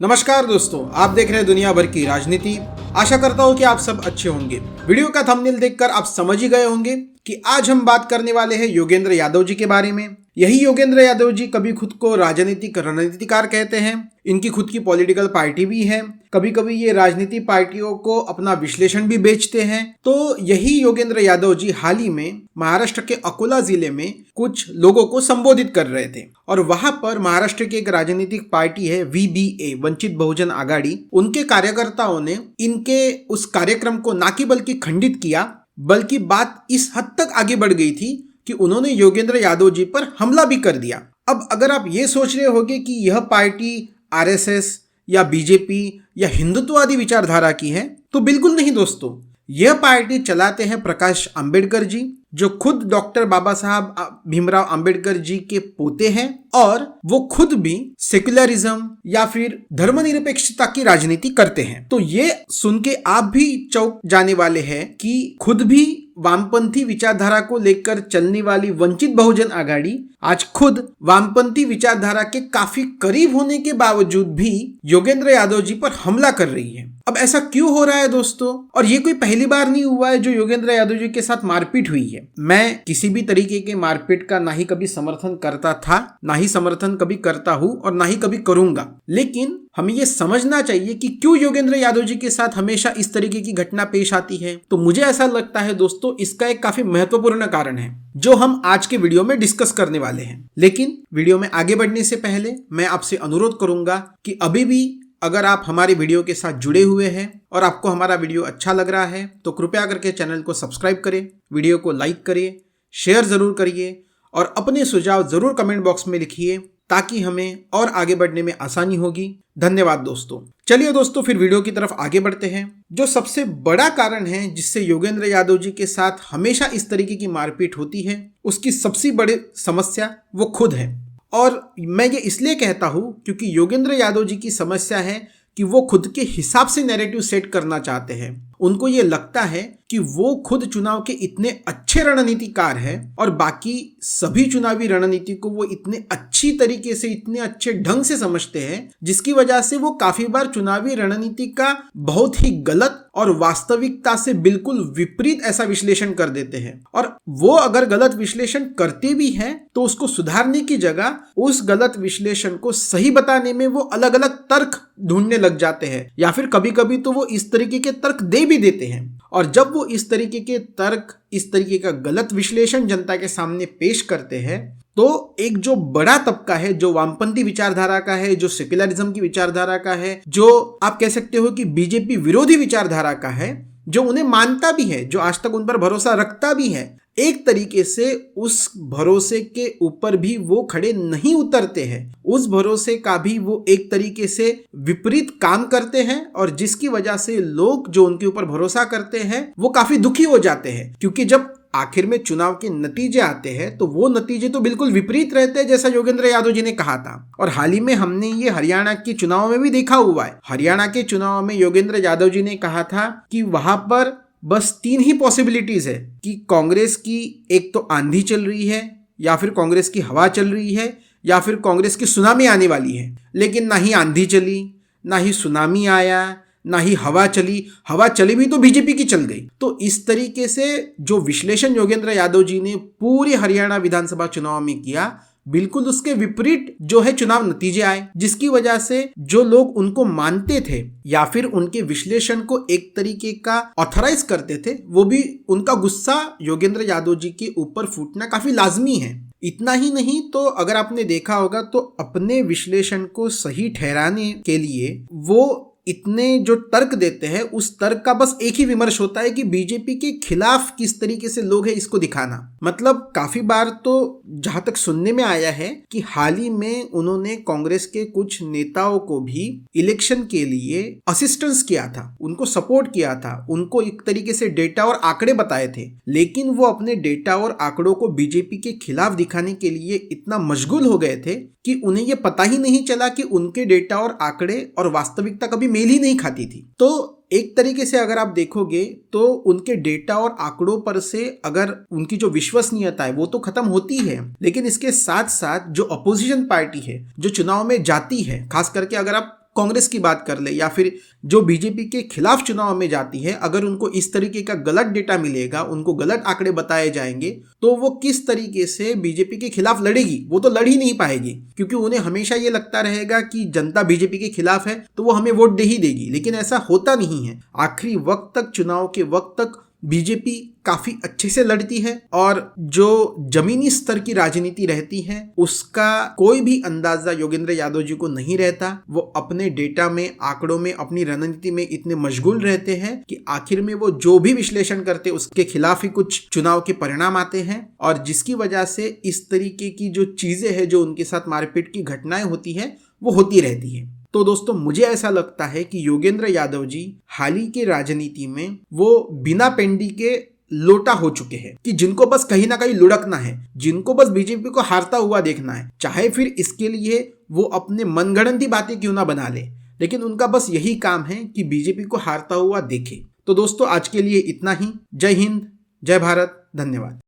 नमस्कार दोस्तों, आप देख रहे हैं दुनिया भर की राजनीति। आशा करता हूं कि आप सब अच्छे होंगे। वीडियो का थंबनेल देखकर आप समझ ही गए होंगे कि आज हम बात करने वाले हैं योगेंद्र यादव जी के बारे में। यही योगेंद्र यादव जी कभी खुद को राजनीतिक रणनीतिकार कहते हैं। इनकी खुद की पॉलिटिकल पार्टी भी है। कभी कभी ये राजनीतिक पार्टियों को अपना विश्लेषण भी बेचते हैं। तो यही योगेंद्र यादव जी हाल ही में महाराष्ट्र के अकोला जिले में कुछ लोगों को संबोधित कर रहे थे और वहां पर महाराष्ट्र की एक राजनीतिक पार्टी है VBA, वंचित बहुजन आघाड़ी, उनके कार्यकर्ताओं ने इनके उस कार्यक्रम को ना कि बल्कि खंडित किया, बल्कि बात इस हद तक आगे बढ़ गई थी कि उन्होंने योगेंद्र यादव जी पर हमला भी कर दिया। अब अगर आप ये सोच रहे होंगे कि यह पार्टी RSS या BJP या हिंदुत्ववादी विचारधारा की है, तो बिल्कुल नहीं दोस्तों। यह पार्टी चलाते हैं प्रकाश अंबेडकर जी, जो खुद डॉक्टर बाबा साहब भीमराव अंबेडकर जी के पोते हैं और वो खुद भी सेक्युलरिज्म या फिर धर्मनिरपेक्षता की राजनीति करते हैं। तो ये सुन के आप भी चौंक जाने वाले हैं कि खुद भी वामपंथी विचारधारा को लेकर चलने वाली वंचित बहुजन आघाड़ी आज खुद वामपंथी विचारधारा के काफी करीब होने के बावजूद भी योगेंद्र यादव जी पर हमला कर रही है। अब ऐसा क्यों हो रहा है दोस्तों? और ये कोई पहली बार नहीं हुआ है जो योगेंद्र यादव जी के साथ मारपीट हुई है। मैं किसी भी तरीके के मारपीट का ना ही कभी समर्थन करता था, ना ही समर्थन कभी करता हूं और ना ही कभी करूंगा। लेकिन हमें ये समझना चाहिए कि क्यों योगेंद्र यादव जी के साथ हमेशा इस तरीके की घटना पेश आती है। तो मुझे ऐसा लगता है दोस्तों, इसका एक काफी महत्वपूर्ण कारण है जो हम आज के वीडियो में डिस्कस करने वाले हैं। लेकिन वीडियो में आगे बढ़ने से पहले मैं आपसे अनुरोध करूंगा कि अभी भी अगर आप हमारे वीडियो के साथ जुड़े हुए हैं और आपको हमारा वीडियो अच्छा लग रहा है तो कृपया करके चैनल को सब्सक्राइब करें, वीडियो को लाइक करिए, शेयर जरूर करिए और अपने सुझाव जरूर कमेंट बॉक्स में लिखिए ताकि हमें और आगे बढ़ने में आसानी होगी। धन्यवाद दोस्तों। चलिए दोस्तों, फिर वीडियो की तरफ आगे बढ़ते हैं। जो सबसे बड़ा कारण है जिससे योगेंद्र यादव जी के साथ हमेशा इस तरीके की मारपीट होती है, उसकी सबसे बड़ी समस्या वो खुद है। और मैं ये इसलिए कहता हूं क्योंकि योगेंद्र यादव जी की समस्या है कि वो खुद के हिसाब से नैरेटिव सेट करना चाहते हैं। उनको ये लगता है कि वो खुद चुनाव के इतने अच्छे रणनीतिकार हैं और बाकी सभी चुनावी रणनीति को वो इतने अच्छी तरीके से, इतने अच्छे ढंग से समझते हैं, जिसकी वजह से वो काफी बार चुनावी रणनीति का बहुत ही गलत और वास्तविकता से बिल्कुल विपरीत ऐसा विश्लेषण कर देते हैं। और वो अगर गलत विश्लेषण करते भी हैं तो उसको सुधारने की जगह उस गलत विश्लेषण को सही बताने में वो अलग अलग तर्क ढूंढने लग जाते हैं, या फिर कभी कभी तो वो इस तरीके के तर्क दे भी देते हैं। और जब वो इस तरीके के तर्क, इस तरीके का गलत विश्लेषण जनता के सामने पेश करते हैं तो एक जो बड़ा तबका है, जो वामपंथी विचारधारा का है, जो सेक्युलरिज्म की विचारधारा का है, जो आप कह सकते हो कि BJP विरोधी विचारधारा का है, जो उन्हें मानता भी है, जो आज तक उन पर भरोसा रखता भी है, एक तरीके से उस भरोसे के ऊपर भी वो खड़े नहीं उतरते हैं। उस भरोसे का भी वो एक तरीके से विपरीत काम करते हैं और जिसकी वजह से लोग जो उनके ऊपर भरोसा करते हैं वो काफी दुखी हो जाते हैं, क्योंकि जब आखिर में चुनाव के नतीजे आते हैं तो वो नतीजे तो बिल्कुल विपरीत रहते हैं, जैसा योगेंद्र यादव जी ने कहा था। और हाल ही में हमने ये हरियाणा के चुनाव में भी देखा हुआ है। हरियाणा के चुनाव में योगेंद्र यादव जी ने कहा था कि वहां पर बस 3 ही पॉसिबिलिटीज है कि कांग्रेस की एक तो आंधी चल रही है, या फिर कांग्रेस की हवा चल रही है, या फिर कांग्रेस की सुनामी आने वाली है। लेकिन ना ही आंधी चली, ना ही सुनामी आया, ना ही हवा चली। हवा चली भी तो BJP की चल गई। तो इस तरीके से जो विश्लेषण योगेंद्र यादव जी ने पूरे हरियाणा विधानसभा चुनाव में किया, बिल्कुल उसके विपरीत जो है चुनाव नतीजे आए, जिसकी वजह से जो लोग उनको मानते थे या फिर उनके विश्लेषण को एक तरीके का ऑथराइज करते थे, वो भी उनका गुस्सा योगेंद्र यादव जी के ऊपर फूटना काफी लाजमी है। इतना ही नहीं तो अगर आपने देखा होगा तो अपने विश्लेषण को सही ठहराने के लिए वो इतने जो तर्क देते हैं, उस तर्क का बस एक ही विमर्श होता है कि BJP के खिलाफ किस तरीके से लोग हैं इसको दिखाना। मतलब काफी बार तो जहां तक सुनने में आया है कि हाल ही में उन्होंने कांग्रेस के कुछ नेताओं को भी इलेक्शन के लिए असिस्टेंस किया था, उनको सपोर्ट किया था, उनको एक तरीके से डेटा और आंकड़े बताए थे। लेकिन वो अपने डेटा और आंकड़ों को BJP के खिलाफ दिखाने के लिए इतना मशगूल हो गए थे कि उन्हें ये पता ही नहीं चला कि उनके डेटा और आंकड़े और वास्तविकता कभी मेल ही नहीं खाती थी। तो एक तरीके से अगर आप देखोगे तो उनके डेटा और आंकड़ों पर से अगर उनकी जो विश्वसनीयता है वो तो खत्म होती है, लेकिन इसके साथ साथ जो अपोजिशन पार्टी है जो चुनाव में जाती है, खास करके अगर आप कांग्रेस की बात कर ले या फिर जो बीजेपी के खिलाफ चुनाव में जाती है, अगर उनको इस तरीके का गलत डेटा मिलेगा, उनको गलत आंकड़े बताए जाएंगे, तो वो किस तरीके से बीजेपी के खिलाफ लड़ेगी? वो तो लड़ ही नहीं पाएगी, क्योंकि उन्हें हमेशा ये लगता रहेगा कि जनता बीजेपी के खिलाफ है तो वो हमें वोट दे ही देगी। लेकिन ऐसा होता नहीं है। आखिरी वक्त तक, चुनाव के वक्त तक बीजेपी काफी अच्छे से लड़ती है और जो जमीनी स्तर की राजनीति रहती है उसका कोई भी अंदाजा योगेंद्र यादव जी को नहीं रहता। वो अपने डेटा में, आंकड़ों में, अपनी रणनीति में इतने मशगूल रहते हैं कि आखिर में वो जो भी विश्लेषण करते उसके खिलाफ ही कुछ चुनाव के परिणाम आते हैं, और जिसकी वजह से इस तरीके की जो चीजें हैं, जो उनके साथ मारपीट की घटनाएं होती है, वो होती रहती है। तो दोस्तों, मुझे ऐसा लगता है कि योगेंद्र यादव जी हाल ही के राजनीति में वो बिना पेंडी के लोटा हो चुके हैं, कि जिनको बस कहीं ना कहीं लुढ़कना है, जिनको बस बीजेपी को हारता हुआ देखना है, चाहे फिर इसके लिए वो अपने मनगढ़ंत बातें क्यों ना बना ले, लेकिन उनका बस यही काम है कि बीजेपी को हारता हुआ देखे। तो दोस्तों, आज के लिए इतना ही। जय हिंद, जय भारत, धन्यवाद।